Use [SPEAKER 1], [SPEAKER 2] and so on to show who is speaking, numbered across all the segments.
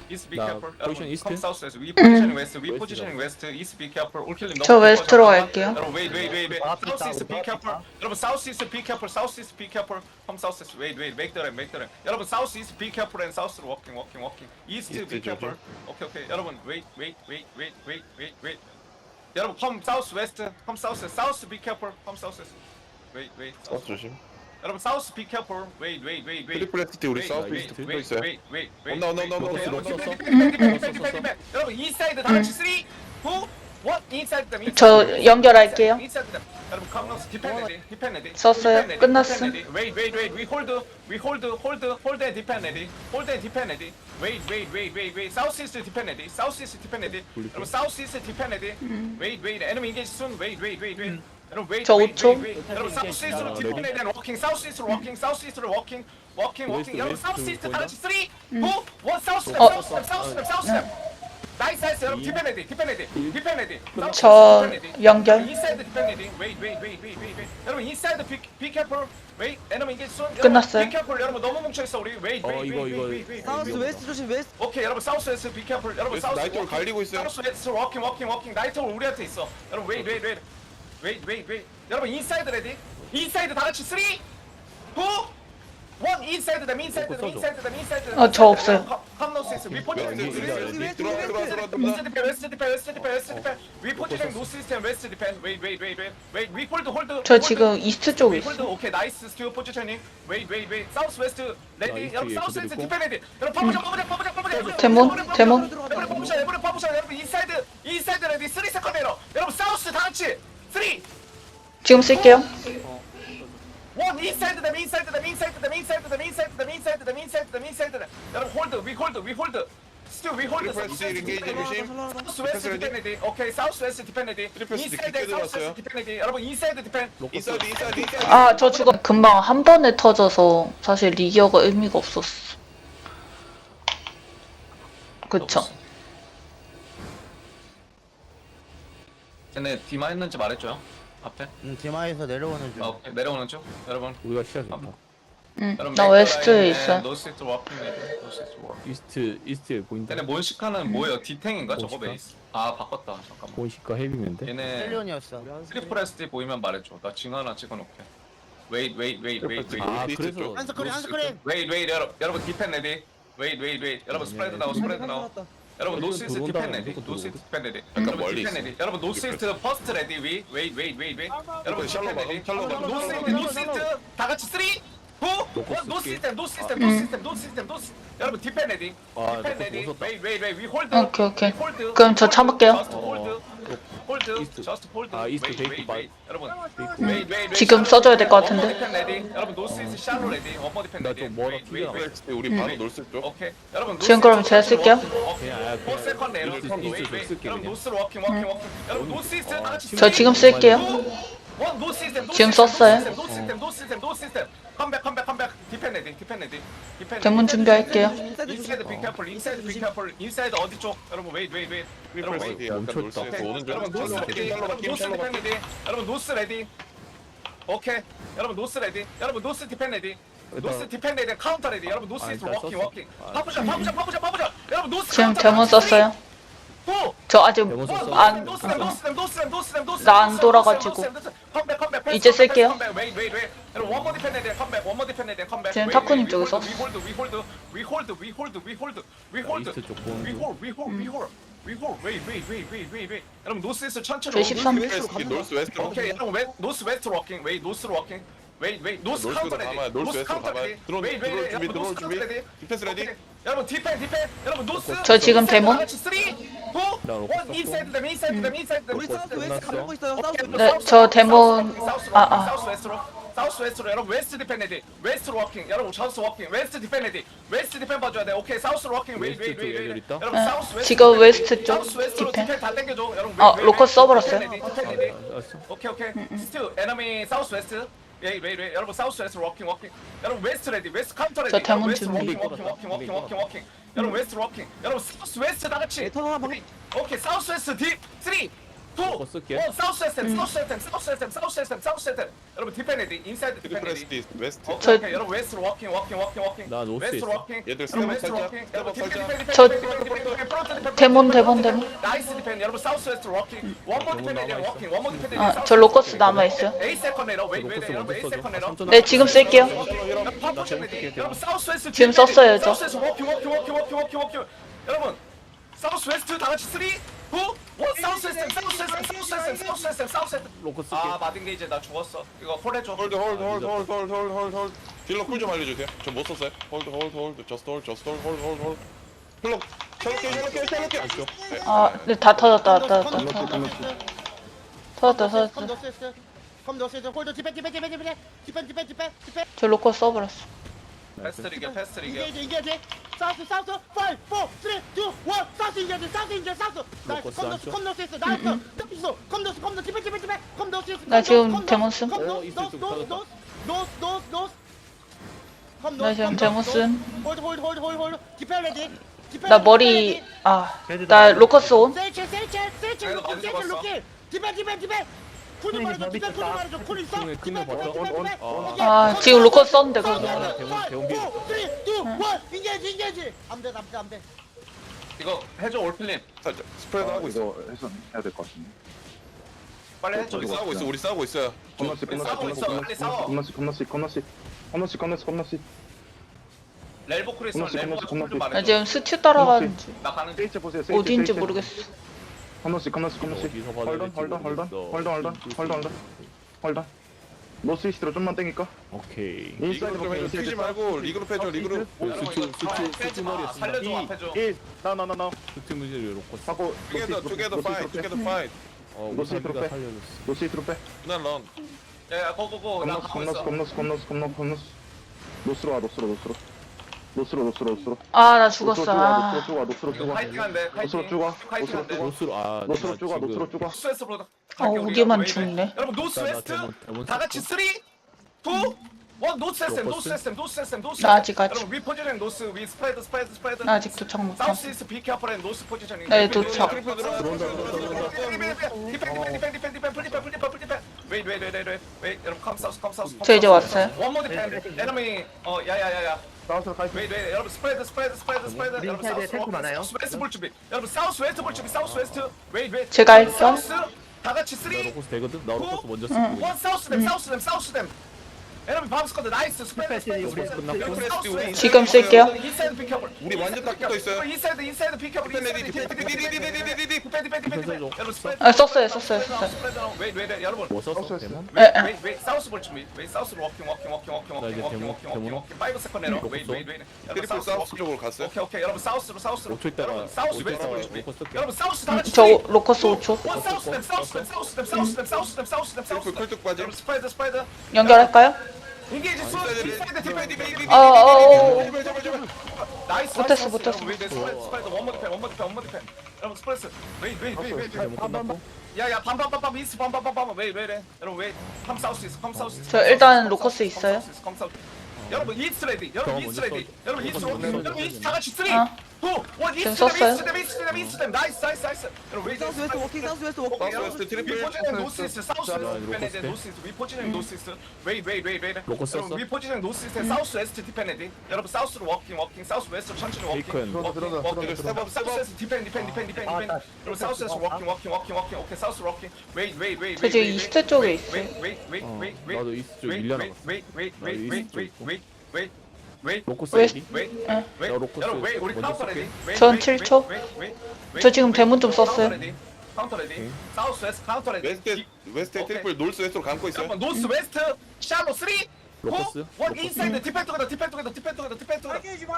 [SPEAKER 1] East be
[SPEAKER 2] 나
[SPEAKER 1] careful.
[SPEAKER 2] 포지션 이스트?
[SPEAKER 1] Come south west. We positioning west. We positioning west. East be careful. 올 킬림
[SPEAKER 3] 저 웨스트로 갈게요.
[SPEAKER 1] 여러분 wait. South east be careful. 여러분 south east be careful. South east be careful. Come south east. Wait. Make the right. 여러분 south east be careful and south walking. East be careful. Okay. 여러분 wait. 여러분 come south west. South be careful. Come south west. Wait.
[SPEAKER 4] 사우스 조심.
[SPEAKER 1] 여러분 south be careful. Wait.
[SPEAKER 4] 트리플 ST 우리 사우스 이스트 붙어 있어요.
[SPEAKER 1] wait.
[SPEAKER 4] 온다.
[SPEAKER 1] 여러분 인사이드 다 같이 3, 2, 1 인사이드 them.
[SPEAKER 3] 저 연결할게요.
[SPEAKER 1] 인사이드 them. 여러분 컴너스 디펜레디.
[SPEAKER 3] 썼어요. 끝났음.
[SPEAKER 1] Wait. We hold and defend. Wait. South east defend. 여러분 south east defend. Wait. Enemy engage soon. Wait. 여러분 wait.
[SPEAKER 3] 저 5초.
[SPEAKER 1] 여러분 south east로 defend and walking. South east로 walking. 여러분 south east 다 같이 3, 2, 1 south step. 나이스. 여러분 디펜레디.
[SPEAKER 3] 저 연결.
[SPEAKER 1] 인사이드 디펜레디. Wait. 여러분 인사이드 be careful. Wait. Enemy engage soon.
[SPEAKER 3] 끝났어요.
[SPEAKER 1] Be careful. 여러분 너무 뭉쳐 있어 우리. Wait.
[SPEAKER 5] 사우스 웨스트 조심 웨스트.
[SPEAKER 1] 오케이 여러분 사우스 웨스트 be careful. 여러분
[SPEAKER 4] 웨스트 나이트로 갈리고 있어요.
[SPEAKER 1] 사우스 웨스트 워킹. 나이트로 우리한테 있어. 여러분 wait. 여러분 인사이드 레디. 인사이드 다 같이 3, 2, 1 인사이드 them.
[SPEAKER 3] 저 없어요.
[SPEAKER 1] 컴노스 위 포지션
[SPEAKER 4] 들어와.
[SPEAKER 1] 웨스트 디펜. 위 포지션 노스 이스트 웨스트 디펜. Wait. 위 홀드.
[SPEAKER 3] 저 지금 이스트 쪽에
[SPEAKER 1] 홀드.
[SPEAKER 3] 있어.
[SPEAKER 1] 오케이 나이스 스튜어 포지셔닝. Wait. 사우스 웨스트 레디.
[SPEAKER 2] 이스트
[SPEAKER 1] 여러분
[SPEAKER 2] 위에
[SPEAKER 1] 사우스
[SPEAKER 2] 그대로
[SPEAKER 1] 웨스트
[SPEAKER 2] 있고.
[SPEAKER 1] 디펜 레디. 여러분 파보자.
[SPEAKER 3] 데몬.
[SPEAKER 1] 여러분 파보셔. 여러분 인사이드 레디. 3 세컨드 에러. 여러분 사우스 다 같이 3, 2,
[SPEAKER 3] 지금 쓸게요.
[SPEAKER 1] 1 인사이드 them. 여러분 홀드. 스튜 위 홀드.
[SPEAKER 4] 트리플 ST 인게이지 조심.
[SPEAKER 1] 사우스 웨스트 디펜레디. 오케이 사우스 웨스트 디펜레디.
[SPEAKER 4] 트리플 ST
[SPEAKER 1] 인사이드
[SPEAKER 4] 깊게
[SPEAKER 1] 사우스
[SPEAKER 4] 들어왔어요.
[SPEAKER 1] 웨스트 디펜레디. 여러분 인사이드 디펜.
[SPEAKER 4] 인사이드.
[SPEAKER 3] 아, 저 죽어. 금방 한 번에 터져서 사실 리기어가 의미가 없었어. 그쵸.
[SPEAKER 1] 쟤네 디마 했는지 말해줘요. 앞에.
[SPEAKER 5] 디마에서 내려오는 중.
[SPEAKER 1] 오케이 내려오는 쪽. 여러분.
[SPEAKER 2] 우리가 시야 좋다.
[SPEAKER 3] 응.
[SPEAKER 1] 여러분
[SPEAKER 3] 나 웨스트에 있어.
[SPEAKER 1] 노스 이스트 워킹 레디. 노스 이스트 워킹.
[SPEAKER 2] 이스트에 보인다.
[SPEAKER 1] 얘네 몬시카는 뭐예요? 디탱인가 저거
[SPEAKER 2] 몬시카?
[SPEAKER 1] 베이스? 아 바꿨다. 잠깐만.
[SPEAKER 2] 본시가 헤비맨데.
[SPEAKER 1] 얘네
[SPEAKER 5] 셀리온이었어.
[SPEAKER 1] 트리플 SD 보이면 말해줘. 나 징 하나 찍어놓게. Wait.
[SPEAKER 2] 아
[SPEAKER 4] 이스트
[SPEAKER 2] 그래서
[SPEAKER 4] 쪽.
[SPEAKER 5] 한스크린.
[SPEAKER 1] Wait. 여러분 디펜 레디. Wait. 여러분 스프레드 나오. 여러분 노스 이스트
[SPEAKER 2] 들어온다,
[SPEAKER 1] 디펜 레디.
[SPEAKER 2] 무조건
[SPEAKER 1] 노스 이스트 디펜 레디.
[SPEAKER 4] 약간
[SPEAKER 1] 여러분
[SPEAKER 4] 멀리
[SPEAKER 1] 디펜
[SPEAKER 4] 있어.
[SPEAKER 1] 레디. 여러분 노스 이스트 퍼스트 레디. Wait. 여러분
[SPEAKER 4] 샬로
[SPEAKER 1] 디펜
[SPEAKER 4] 막음,
[SPEAKER 1] 레디.
[SPEAKER 4] 샬로 막음.
[SPEAKER 1] 노스 이스트 다 같이 3, 2, 1 노스 시스템. 여러분 디펜 레디.
[SPEAKER 2] 아,
[SPEAKER 1] 디펜
[SPEAKER 2] 로커
[SPEAKER 1] 레디.
[SPEAKER 2] 웃었다.
[SPEAKER 1] Wait. 위 홀드.
[SPEAKER 3] 오케이.
[SPEAKER 1] 홀드.
[SPEAKER 3] 그럼 저 참을게요.
[SPEAKER 1] 홀드.
[SPEAKER 2] 이스트.
[SPEAKER 1] 저스트 홀드.
[SPEAKER 2] 아, 이스트 베이크 바이.
[SPEAKER 1] 여러분.
[SPEAKER 3] 지금 써줘야 될것 같은데.
[SPEAKER 1] 디펜 레디. 여러분 노스 이스트 샬로 레디. 원모 디펜
[SPEAKER 2] 나
[SPEAKER 1] 레디.
[SPEAKER 2] 좀 뭐라
[SPEAKER 1] Wait.
[SPEAKER 4] ST 우리 바로 놀스 쪽.
[SPEAKER 1] 오케이. 여러분
[SPEAKER 3] 지금 그럼 제가 쓸게요.
[SPEAKER 2] 그냥
[SPEAKER 1] 4 세컨드 에러.
[SPEAKER 2] 이스트 쓸게,
[SPEAKER 1] 여러분
[SPEAKER 2] 그냥.
[SPEAKER 1] 노스로 워킹. 여러분 노스 이스트 다 같이
[SPEAKER 3] 저 지금 쓸게요. 지금 썼어요.
[SPEAKER 1] 노 시스템. 컴백. 디펜 레디.
[SPEAKER 3] 데몬 준비할게요.
[SPEAKER 1] 인사이드 비 캐플. 인사이드 어디 쪽? 여러분 웨이트.
[SPEAKER 4] 트리플 ST 약간
[SPEAKER 2] 멈췄다.
[SPEAKER 4] 놀스에서 오는 중.
[SPEAKER 1] 여러분 노스 레디. 노스 디펜 레디. 여러분 노스 레디. 오케이. 여러분 노스 레디. 여러분 노스 디펜 레디. 노스 디펜 레디 카운터 레디. 여러분 노스 이스트
[SPEAKER 2] 일단
[SPEAKER 1] 워킹.
[SPEAKER 2] 썼어.
[SPEAKER 1] 파보자. 여러분 노스
[SPEAKER 3] 지금
[SPEAKER 1] 카운터
[SPEAKER 3] 데몬
[SPEAKER 1] 레디.
[SPEAKER 3] 썼어요.
[SPEAKER 1] 4,
[SPEAKER 3] 저 아직
[SPEAKER 2] 데몬 썼어.
[SPEAKER 3] 안 나안 돌아가지고. 이제 쓸게요.
[SPEAKER 1] 원모 디펜드 컴백.
[SPEAKER 3] 지금 타쿠님 쪽에 썼어.
[SPEAKER 1] 위 홀드.
[SPEAKER 2] 이스트 쪽 보는 중.
[SPEAKER 1] 웨이. 여러분 노스에서 천천히.
[SPEAKER 3] 저희 13.
[SPEAKER 4] 놀스 웨스트.
[SPEAKER 1] 오케이. 여러분 노스 웨스트 워킹. 노스
[SPEAKER 4] 노스로
[SPEAKER 1] 카운터
[SPEAKER 4] 가봐요.
[SPEAKER 1] 레디.
[SPEAKER 4] 노스 웨스트로 가봐요. 들어올 준비. 디펜스 레디.
[SPEAKER 1] 여러분 디펜. 여러분 노스.
[SPEAKER 3] 저 지금 데몬?
[SPEAKER 1] 3, 2, 1 인사이드 them.
[SPEAKER 5] 우리 사우스 웨스트 가고 있어요. 사우스 웨스트.
[SPEAKER 3] 네, 저 데몬.
[SPEAKER 1] 사우스 웨스트로 여러분 웨스트 디펜레디. 웨스트로 워킹. 여러분 저스 워킹. 웨스트 디펜레디. 웨스트 디펜 봐줘야 돼. 오케이 사우스로 워킹. 웨이.
[SPEAKER 2] 웨스트 쪽에 애들 있다?
[SPEAKER 1] 여러분 사우스 웨스트.
[SPEAKER 3] 지금 웨스트 쪽
[SPEAKER 1] 사우스 웨스트로
[SPEAKER 3] 디펜.
[SPEAKER 1] 디펜 다 당겨줘. 여러분
[SPEAKER 3] 로커 써버렸어요.
[SPEAKER 1] 디펜레디.
[SPEAKER 2] 알았어.
[SPEAKER 1] 오케이. 스틸 에너미 사우스 웨스트. 웨이. 여러분 사우스 웨스트 워킹. 여러분 웨스트 레디. 웨스트 카운터 레디.
[SPEAKER 3] 저 데몬
[SPEAKER 1] 웨스트
[SPEAKER 3] 준비.
[SPEAKER 1] 워킹. 여러분 웨스트 워킹. 여러분 사우스 웨스트 다 같이.
[SPEAKER 5] 턴 하나 방.
[SPEAKER 1] 오케이 사우스 웨스트 딥 3, 2, 1
[SPEAKER 2] 로커 쓸게.
[SPEAKER 1] 사우스 시스템. 여러분 디펜 레디. 인사이드 디펜
[SPEAKER 4] 트리플
[SPEAKER 1] 레디.
[SPEAKER 4] ST 웨스트.
[SPEAKER 1] 오케이. 여러분 웨스트로 워킹.
[SPEAKER 2] 나 노스
[SPEAKER 1] 웨스트로
[SPEAKER 2] 있어.
[SPEAKER 1] 워킹.
[SPEAKER 4] 얘들
[SPEAKER 1] 여러분
[SPEAKER 4] 스텝
[SPEAKER 1] 웨스트로
[SPEAKER 4] 살짝.
[SPEAKER 1] 워킹. 여러분 디펜.
[SPEAKER 3] 저 데몬.
[SPEAKER 1] 나이스 디펜 여러분 사우스 웨스트 워킹 원모 디펜 에리어 워킹 원모 디펜 에리어
[SPEAKER 3] 아, 저 로커스 남아있어요.
[SPEAKER 1] A 세컨 내려 웨이
[SPEAKER 2] 로커스
[SPEAKER 1] 여러분 A
[SPEAKER 2] 먼저
[SPEAKER 1] 세컨 내려
[SPEAKER 2] 써줘.
[SPEAKER 3] 네, 지금 쓸게요.
[SPEAKER 1] 여러분 사우스 웨스트
[SPEAKER 3] 지금 썼어요, 저.
[SPEAKER 1] 사우스 웨스트 워킹 여러분 사우스 웨스트 다 같이 3 2 1 사우스 웨스트
[SPEAKER 2] 로커 쓸게.
[SPEAKER 1] 아 마딩게이지 나 죽었어 이거 홀 해줘
[SPEAKER 4] 홀드 딜러 쿨 좀 알려주세요. 저 못 썼어요. 홀드 저스트 홀드 힐러 샬롯게
[SPEAKER 3] 아, 네, 다 터졌다. 터졌다.
[SPEAKER 5] 컴 넣었어. 홀더 디펜.
[SPEAKER 3] 저 로커스 써버렸어.
[SPEAKER 1] 패스트 리겨
[SPEAKER 5] 인게이지. 사우스 5 4 3 2 1 사우스 인게이지.
[SPEAKER 2] 로커스 안 쳐?
[SPEAKER 5] 컴 넣었어. 나이스. 컴 넣었어. 디펜. 컴 넣었어.
[SPEAKER 3] 나 지금 데몬 쓴. 나 지금 데몬 쓴.
[SPEAKER 5] 홀드. 디펜 레디.
[SPEAKER 3] 나 머리, 나 로커스 온.
[SPEAKER 5] 세이첼 로키. 디펜. 쿨 말해줘. 쿨 있어.
[SPEAKER 2] 끈을 버텨.
[SPEAKER 3] 아, 지금 로커스 썼는데, 거기.
[SPEAKER 2] 대원 비에.
[SPEAKER 5] 3 2 1 인게이지. 안돼.
[SPEAKER 1] 이거 해줘 올필님
[SPEAKER 4] 살짝 스프레드 하고 있어.
[SPEAKER 6] 이거 해서 해야 될 것 같은데.
[SPEAKER 1] 빨리 해줘
[SPEAKER 4] 우리 싸우고 있어요.
[SPEAKER 6] 건너씩.
[SPEAKER 1] 렐보 쿨 있으면 렐보 쿨좀
[SPEAKER 3] 나
[SPEAKER 1] 말해줘
[SPEAKER 3] 지금 스튜 따라가는 중.
[SPEAKER 1] 나 가는 중
[SPEAKER 6] 세이체 보세요.
[SPEAKER 3] 어디인지 모르겠어.
[SPEAKER 6] 건너씩.
[SPEAKER 2] 어디서 봐도
[SPEAKER 6] 홀던. 노스 이스트로 좀만 땡길까?
[SPEAKER 2] 오케이.
[SPEAKER 6] 인사이드
[SPEAKER 4] 리그룹 해줘. 튀지 말고 리그룹 해줘. 리그룹.
[SPEAKER 2] 수트 머리
[SPEAKER 1] 살려줘
[SPEAKER 2] 쓴다.
[SPEAKER 1] 앞에줘
[SPEAKER 6] 1. 나.
[SPEAKER 2] 수트 무지를 로커스.
[SPEAKER 6] 하고
[SPEAKER 4] Together fight.
[SPEAKER 2] 우리 사비가 살려줬어.
[SPEAKER 6] 노스 이스트로 빼.
[SPEAKER 4] 난 런.
[SPEAKER 1] 야야 고고고 나 가고 있어
[SPEAKER 6] 건너스. 노스로 와. 노스로.
[SPEAKER 3] 아, 나 죽었어. 아,
[SPEAKER 6] 노스로
[SPEAKER 1] 이거
[SPEAKER 6] 쭉 와.
[SPEAKER 1] 파이팅한데
[SPEAKER 6] 노스로 쭉 와.
[SPEAKER 1] 파이팅한데
[SPEAKER 2] 노스로
[SPEAKER 6] 노스로 쭉 와.
[SPEAKER 1] 노스웨스트 보다
[SPEAKER 3] 우기만 죽네.
[SPEAKER 1] 여러분 노스웨스트 다 같이 3 2 1 노스웨스트
[SPEAKER 3] 나 아직.
[SPEAKER 1] 여러분 위 포지션 노스 위 스프레드
[SPEAKER 3] 나 아직 도착 못했어.
[SPEAKER 1] 사우스 이스트 비케어풀 앤 노스 포지셔닝
[SPEAKER 3] 네, 도착.
[SPEAKER 1] 웨이트 여러분 컴 사우스
[SPEAKER 3] 저 이제 왔어요.
[SPEAKER 1] 원모 디펜 에너미 야야야야
[SPEAKER 6] 사우스로 가 있어.
[SPEAKER 1] 웨이트 여러분 스프레드 여러분 사우스 웨스트 볼 준비 여러분 사우스 웨스트 볼 준비 사우스 웨스트 웨이트
[SPEAKER 3] 제가 할게요.
[SPEAKER 1] 사우스 다 같이 3
[SPEAKER 2] 나
[SPEAKER 1] 2
[SPEAKER 2] 로커스 되거든? 나 로커스 먼저
[SPEAKER 3] 응.
[SPEAKER 2] 쓰고.
[SPEAKER 1] 사우스 댐 여러분 밤스쿼드 나이스 스프레드
[SPEAKER 3] 지금 쓸게요.
[SPEAKER 1] 인사이드 피커블
[SPEAKER 4] 우리 완전 딱 붙어 있어요.
[SPEAKER 1] 인사이드 피커블 여러분 스프레드
[SPEAKER 3] 아, 썼어요.
[SPEAKER 1] 웨이트 여러분
[SPEAKER 2] 뭐 썼어? 대만?
[SPEAKER 1] 웨이 사우스 볼 준비 웨이 사우스로 워킹 5 세컨 내로 웨이
[SPEAKER 4] 트리플 사우스 쪽으로 갔어요.
[SPEAKER 1] 오케이 여러분 사우스로
[SPEAKER 2] 5초 있다가
[SPEAKER 1] 여러분 사우스
[SPEAKER 2] 5초
[SPEAKER 1] 웨스트
[SPEAKER 2] 있다가
[SPEAKER 1] 볼 준비
[SPEAKER 2] 로커스 쓸게.
[SPEAKER 1] 여러분 사우스 다 같이
[SPEAKER 3] 저 로커스 5초.
[SPEAKER 4] 트리플 컬뚝 빠짐.
[SPEAKER 1] 여러분 스프레드
[SPEAKER 3] 연결할까요?
[SPEAKER 1] 인게이지 인사이드 디펜 나이스
[SPEAKER 3] 못했어.
[SPEAKER 1] 스프레드 원모 디펜 여러분 스프레드 웨이
[SPEAKER 2] 대본 끝났고.
[SPEAKER 1] 야야 밤밤밤밤 이스 밤밤밤밤 왜 여러분 컴 사우스
[SPEAKER 3] 저 일단 로커스 있어요.
[SPEAKER 1] 컴 사우스 여러분 이스트 레디 여러분 이스트 레디 여러분 이스트 다 같이 3 2
[SPEAKER 3] 어.
[SPEAKER 1] 1
[SPEAKER 3] 지금 썼어요.
[SPEAKER 1] 이스트 나이스 여러분 웨이
[SPEAKER 5] 사우스 웨스트 워킹.
[SPEAKER 4] 사우스 웨스트 트리플.
[SPEAKER 1] 위포지션 노스이스트 사우스 웨스트 노스이스트 위포지션 노스이스트 웨이
[SPEAKER 2] 로커스
[SPEAKER 1] 여러분
[SPEAKER 2] 썼어?
[SPEAKER 1] 위포지션 노스이스트 사우스 웨스트 디펜드 여러분 사우스로 워킹 사우스 웨스트로 천천히
[SPEAKER 2] 베이컨.
[SPEAKER 1] 워킹 사우스 웨스트 디펜 여러분 사우스 웨스트 워킹 오케이 사우스 워킹 웨이
[SPEAKER 3] 저 지금 이스트 쪽에 있어요.
[SPEAKER 2] 나도 이스트 쪽 밀려나갔어. 로커스
[SPEAKER 3] 웨스트.
[SPEAKER 2] 레디?
[SPEAKER 1] 여러분 웨이 우리 카운터 레디
[SPEAKER 3] 전 7초. 저 지금 대문 좀 썼어요.
[SPEAKER 1] 카운터 레디 사우스 웨스트 카운터 레디
[SPEAKER 4] 웨스트 트리플 노스 웨스트로 감고 있어요.
[SPEAKER 1] 여러분 노스 웨스트 샬로 3 2
[SPEAKER 2] 로커스?
[SPEAKER 1] 1 인사이드 디펜 투게더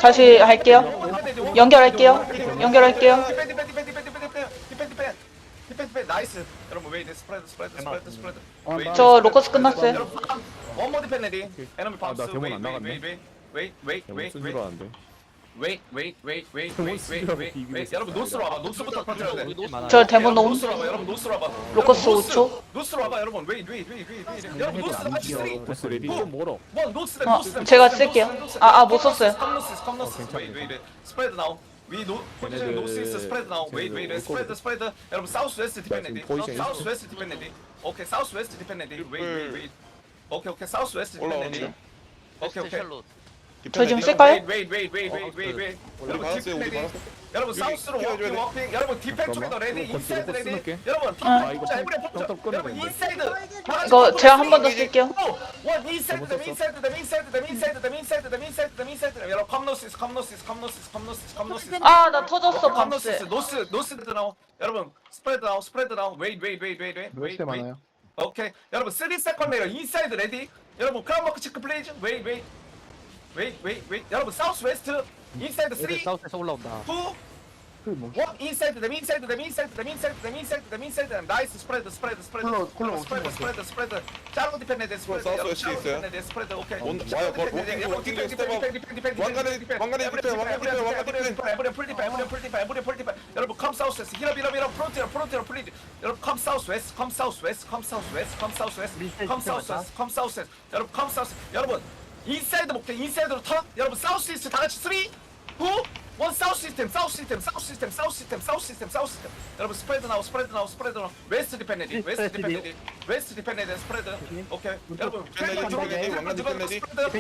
[SPEAKER 3] 다시 할게요. 연결할게요.
[SPEAKER 1] 디펜 나이스 여러분 웨이 스프레드
[SPEAKER 3] 저 로커스 끝났어요.
[SPEAKER 1] 여러분 원모 디펜 레디 에너미
[SPEAKER 2] 아,
[SPEAKER 1] 밤스
[SPEAKER 2] 나 대본 안 나갔네. 대본 쓴 줄 알았는데.
[SPEAKER 1] 여러분 노스로 와봐 노스부터 퍼져야 돼
[SPEAKER 3] 저 대본 너무.
[SPEAKER 1] 노스로 와봐 여러분 노스로 와봐
[SPEAKER 3] 로커스 5초.
[SPEAKER 1] 노스로 와봐 여러분 여러분 노스 다 같이 3 2
[SPEAKER 2] 로커스 레디 좀 멀어.
[SPEAKER 3] 제가 쓸게요. 못 썼어요.
[SPEAKER 1] 컴노스 스프레드 나오 위 포지션 노스이스트 스프레드 나오 스프레드 여러분 사우스 웨스트 디펜드 사우스 웨스트 디펜드 오케이 사우스 웨스트 디펜드 웨이 오케이 사우스 웨스트 디펜드 오케이
[SPEAKER 3] 저 지금 쓸까요?
[SPEAKER 1] 웨이
[SPEAKER 4] 우리 받았어요.
[SPEAKER 1] 여러분
[SPEAKER 4] 여기
[SPEAKER 1] 사우스로
[SPEAKER 4] 키워줘야 돼.
[SPEAKER 1] 워킹 여러분 디펜 쪽에도 레디
[SPEAKER 2] 이거
[SPEAKER 1] 인사이드
[SPEAKER 2] 거치
[SPEAKER 1] 레디
[SPEAKER 2] 끊을게.
[SPEAKER 1] 여러분
[SPEAKER 2] 아, 이거
[SPEAKER 1] 디펜 에브리
[SPEAKER 2] 평점
[SPEAKER 1] 폭
[SPEAKER 2] 끊어야
[SPEAKER 1] 여러분
[SPEAKER 2] 되는데.
[SPEAKER 1] 인사이드
[SPEAKER 3] 이거 제가 한 번 더 쓸게요.
[SPEAKER 1] 원 인사이드 더 인사이드 더 인사이드 더 인사이드 더 인사이드 더 인사이드 더 인사이드 여러분 컴노시스
[SPEAKER 3] 아, 나 터졌어,
[SPEAKER 1] 컴노시스
[SPEAKER 3] 밤새.
[SPEAKER 1] 노스 나오 여러분 스프레드 나오 웨이트
[SPEAKER 6] 웨스트 많아요.
[SPEAKER 1] 오케이 여러분 3세컨 레이어 인사이드 레디 여러분 크라운버크 체크 플레이즈 웨이트 여러분 사우스 웨스트 인사이드 3 2
[SPEAKER 2] 사우스에서 올라온다.
[SPEAKER 1] What inside them, inside them, inside them, inside them, inside them, inside them. Nice spread. Spread. 짜고 디펜드 스프레드.
[SPEAKER 4] 사우스 웨스트 있어요.
[SPEAKER 1] 스프레드 오케이.
[SPEAKER 4] 온 와요. 워킹 왕관에 왕관에
[SPEAKER 1] 디펜. 여러분 come south west. 히럽 프론티어 플리즈. 여러분 come south west. 여러분 come south. 여러분 인사이드 목대 인사이드로 턴. 여러분 사우스 이스트 다 같이 3 2 원 사우스 시스템. 여러분 스프레드 나오. 웨스트 디펜드. 스프레드. 오케이. 여러분
[SPEAKER 4] 디펜드, 왕관 디펜드.
[SPEAKER 1] 스프레드.